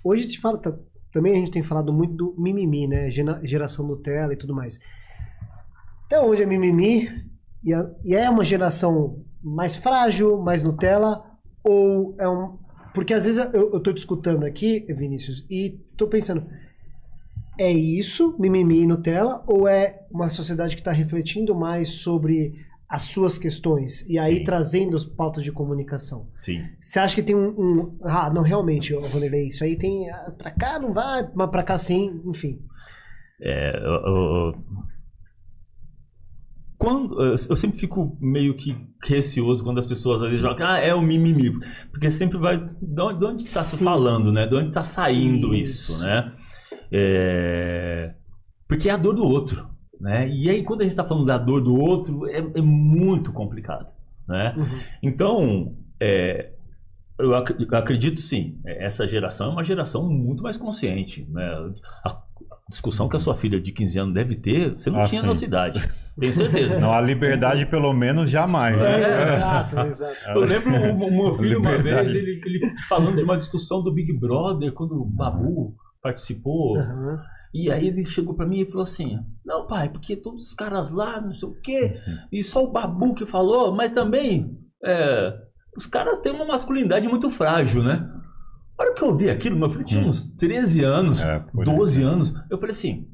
hoje se fala, também a gente tem falado muito do mimimi, né? Geração Nutella e tudo mais. Até onde é mimimi e é uma geração mais frágil, mais Nutella, ou é um... Porque às vezes eu tô te escutando aqui, Vinícius, e tô pensando, é isso, mimimi e Nutella, ou é uma sociedade que está refletindo mais sobre as suas questões e aí trazendo as pautas de comunicação? Sim. Você acha que tem não, realmente, Vanderlei, isso aí tem... Pra cá não vai, mas pra cá sim, enfim. Eu sempre fico meio que receoso quando as pessoas às vezes jogam, é o mimimi, porque sempre vai, de onde está se falando, né? De onde está saindo isso, né? Porque é a dor do outro, né? E aí quando a gente está falando da dor do outro, é muito complicado, né? Então, eu acredito sim, essa geração é uma geração muito mais consciente, né? A discussão que a sua filha de 15 anos deve ter, você não tinha na sua idade. Tenho certeza. Não, a liberdade pelo menos jamais. Exato. Eu lembro o meu filho uma vez, ele falando de uma discussão do Big Brother, quando o Babu participou. E aí ele chegou pra mim e falou assim, não pai, porque todos os caras lá, não sei o quê, e só o Babu que falou, mas também os caras têm uma masculinidade muito frágil, né? A hora que eu ouvi aquilo, meu filho tinha uns 13 anos, 12 anos, eu falei assim,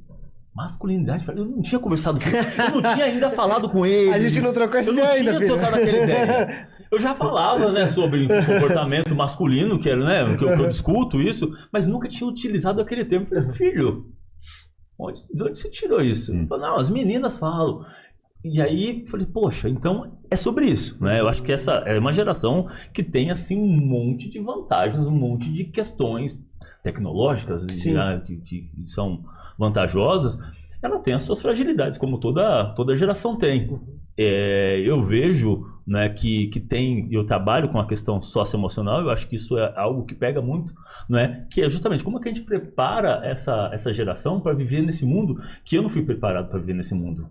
masculinidade, eu não tinha conversado com ele, eu não tinha ainda falado com ele. A gente não trocou essa ideia ainda, eu não tinha trocado aquela ideia. Eu já falava, né, sobre comportamento masculino, que era, né, que eu discuto isso, mas nunca tinha utilizado aquele termo. Eu falei, filho, de onde você tirou isso? Ele falou, não, as meninas falam. E aí, falei, poxa, então é sobre isso, né? Eu acho que essa é uma geração que tem, assim, um monte de vantagens, um monte de questões tecnológicas né, que são vantajosas. Ela tem as suas fragilidades, como toda geração tem. Eu vejo, né, que tem, eu trabalho com a questão socioemocional, eu acho que isso é algo que pega muito, né, que é justamente como é que a gente prepara essa geração para viver nesse mundo que eu não fui preparado para viver nesse mundo.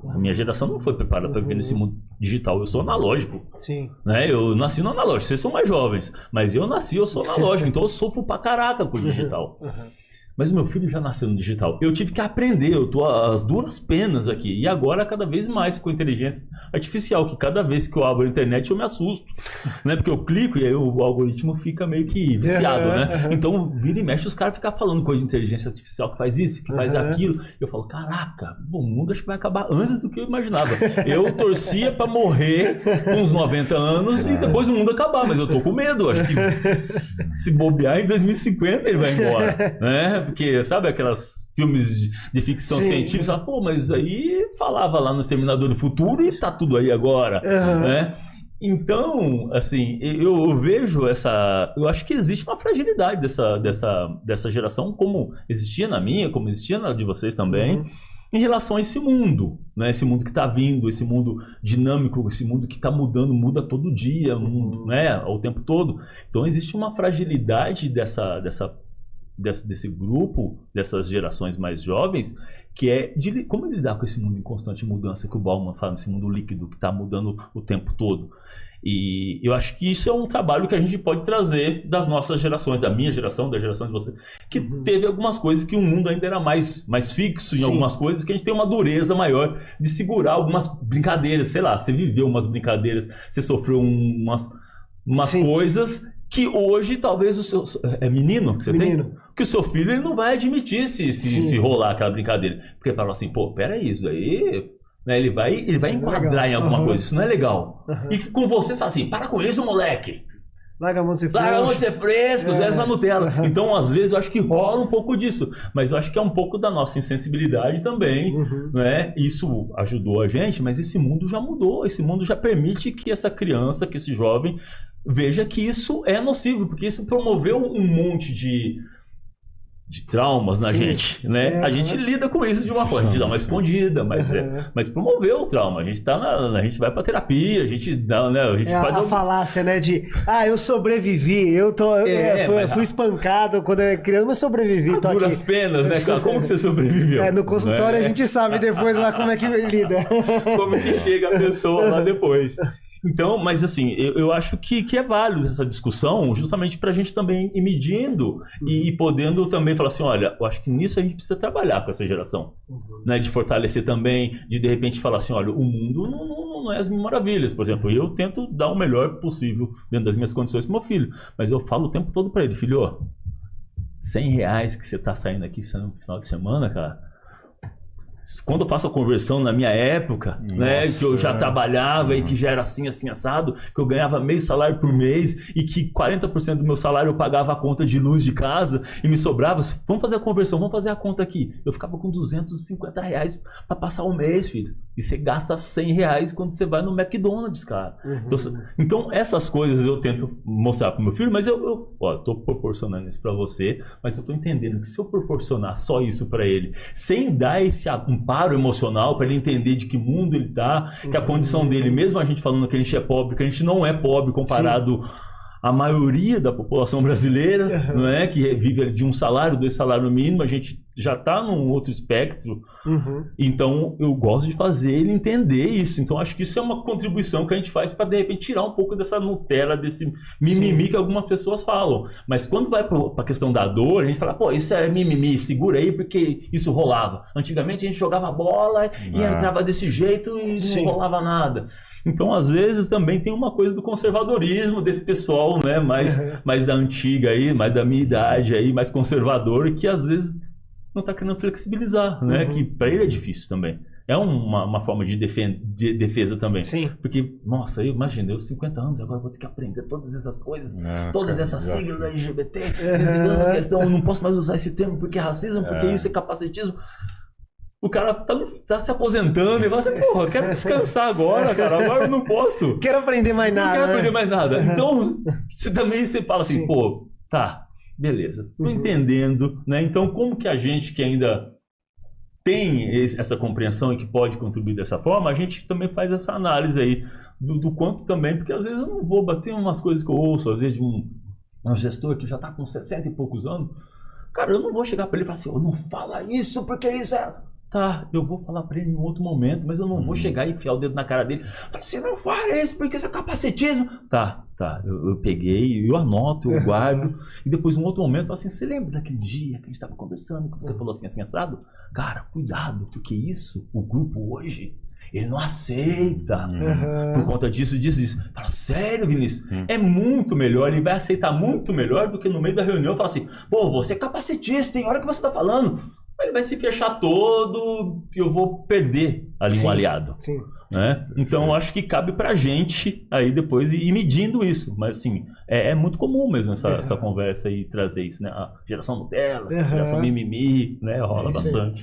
A minha geração não foi preparada para viver nesse mundo digital. Eu sou analógico. Sim. Né? Eu nasci no analógico. Vocês são mais jovens. Mas eu sou analógico. Então eu sofro pra caraca com o digital. Mas o meu filho já nasceu no digital. Eu tive que aprender. Eu tô às duras penas aqui. E agora, cada vez mais com a inteligência artificial. Que cada vez que eu abro a internet, eu me assusto. Né? Porque eu clico e aí o algoritmo fica meio que viciado, né? Então, vira e mexe, os caras ficam falando coisa de inteligência artificial que faz isso, que faz aquilo. Eu falo, caraca, o mundo acho que vai acabar antes do que eu imaginava. Eu torcia pra morrer com uns 90 anos e depois o mundo acabar. Mas eu tô com medo. Acho que se bobear em 2050 ele vai embora. Né? Porque, sabe aquelas filmes de ficção científica? Fala, pô, mas aí falava lá no Exterminador do Futuro e tá tudo aí agora, né? Então, assim, eu vejo eu acho que existe uma fragilidade dessa geração, como existia na minha, como existia na de vocês também, em relação a esse mundo, né? Esse mundo que está vindo, esse mundo dinâmico, esse mundo que está mudando, muda todo dia, né? O tempo todo. Então, existe uma fragilidade desse grupo, dessas gerações mais jovens, que é de como lidar com esse mundo em constante mudança que o Bauman fala, nesse mundo líquido que está mudando o tempo todo. E eu acho que isso é um trabalho que a gente pode trazer das nossas gerações, da minha geração, da geração de você, que teve algumas coisas que o mundo ainda era mais fixo em algumas coisas, que a gente tem uma dureza maior de segurar algumas brincadeiras, sei lá, você viveu umas brincadeiras, você sofreu umas coisas que hoje talvez o seu... É menino que você tem? Que o seu filho ele não vai admitir se rolar aquela brincadeira. Porque ele fala assim, pô, peraí, isso daí... Né, ele vai enquadrar em alguma coisa, isso não é legal. E que com vocês fala assim, para com isso, moleque! Larga a mão de ser fresco. Larga a mão de ser fresco, zero sua Nutella. Então, às vezes, eu acho que rola um pouco disso. Mas eu acho que é um pouco da nossa insensibilidade também. Né? Isso ajudou a gente, mas esse mundo já mudou. Esse mundo já permite que essa criança, que esse jovem, veja que isso é nocivo. Porque isso promoveu um monte de traumas na gente, né? A gente lida com isso de uma forma, a gente dá uma escondida, mas promoveu o trauma. A gente a gente vai pra terapia, a gente dá, né? A gente faz a falácia, né? De eu sobrevivi, eu fui espancado quando era criança, mas sobrevivi. Tô duras penas, né? Como que você sobreviveu? No consultório a gente sabe depois lá como é que lida. Como que chega a pessoa lá depois. Então, mas assim, eu acho que é válido essa discussão justamente pra gente também ir medindo e podendo também falar assim, olha, eu acho que nisso a gente precisa trabalhar com essa geração, né? De fortalecer também, de repente falar assim, olha, o mundo não é as mil maravilhas, por exemplo, eu tento dar o melhor possível dentro das minhas condições pro meu filho, mas eu falo o tempo todo pra ele, filho, ó, R$100 que você tá saindo aqui no final de semana, cara, quando eu faço a conversão na minha época, né, que eu já trabalhava e que já era assim, assado, que eu ganhava meio salário por mês e que 40% do meu salário eu pagava a conta de luz de casa e me sobrava, vamos fazer a conversão, vamos fazer a conta aqui. Eu ficava com R$250 para passar o mês, filho. E você gasta R$100 quando você vai no McDonald's, cara. Então essas coisas eu tento mostrar pro meu filho, mas eu tô proporcionando isso para você, mas eu tô entendendo que se eu proporcionar só isso para ele, sem dar esse amparo emocional para ele entender de que mundo ele tá, que a condição dele, mesmo a gente falando que a gente é pobre, que a gente não é pobre comparado à maioria da população brasileira, não é? Que vive de 1 salário, 2 salários mínimos, a gente já tá num outro espectro. Então eu gosto de fazer ele entender isso. Então acho que isso é uma contribuição que a gente faz para de repente tirar um pouco dessa Nutella, desse mimimi que algumas pessoas falam. Mas quando vai para a questão da dor, a gente fala, pô, isso é mimimi, segura aí porque isso rolava. Antigamente a gente jogava bola e entrava desse jeito e não rolava nada. Então às vezes também tem uma coisa do conservadorismo desse pessoal, né, mais da antiga aí, mais da minha idade aí, mais conservador, que às vezes não está querendo flexibilizar, né? Que para ele é difícil também. É uma forma de defesa também. Sim. Porque, nossa, eu imaginei, eu 50 anos, agora vou ter que aprender todas essas coisas, todas essas siglas da LGBT, essa questão, eu não posso mais usar esse termo porque é racismo, porque isso é capacitismo. O cara tá se aposentando e fala assim, porra, eu quero descansar agora, cara, agora eu não posso. Quero aprender mais nada. Não quero aprender mais nada. Então, você fala assim, pô, tá, beleza, tô entendendo, né? Então, como que a gente que ainda tem essa compreensão e que pode contribuir dessa forma, a gente também faz essa análise aí do quanto também, porque às vezes eu não vou bater umas coisas que eu ouço, às vezes de um gestor que já tá com 60 e poucos anos, cara, eu não vou chegar para ele e falar assim, não fala isso porque isso é... Tá, eu vou falar pra ele em outro momento, mas eu não vou chegar e enfiar o dedo na cara dele. Falar assim, não fala isso, porque isso é capacitismo. Tá, eu peguei, eu anoto, eu guardo. E depois, num outro momento, eu falo assim, você lembra daquele dia que a gente tava conversando, que você falou assim, assado? Cara, cuidado, porque isso, o grupo hoje, ele não aceita. Por conta disso, disso. Fala, sério, Vinícius? É muito melhor, ele vai aceitar muito melhor do que no meio da reunião falar assim, pô, você é capacitista, hein? Olha o que você tá falando. Ele vai se fechar todo e eu vou perder ali um aliado. Né? Então, eu acho que cabe pra gente aí depois ir medindo isso. Mas, assim, é muito comum mesmo essa conversa e trazer isso, né? A geração Nutella, a geração mimimi, né? Rola bastante.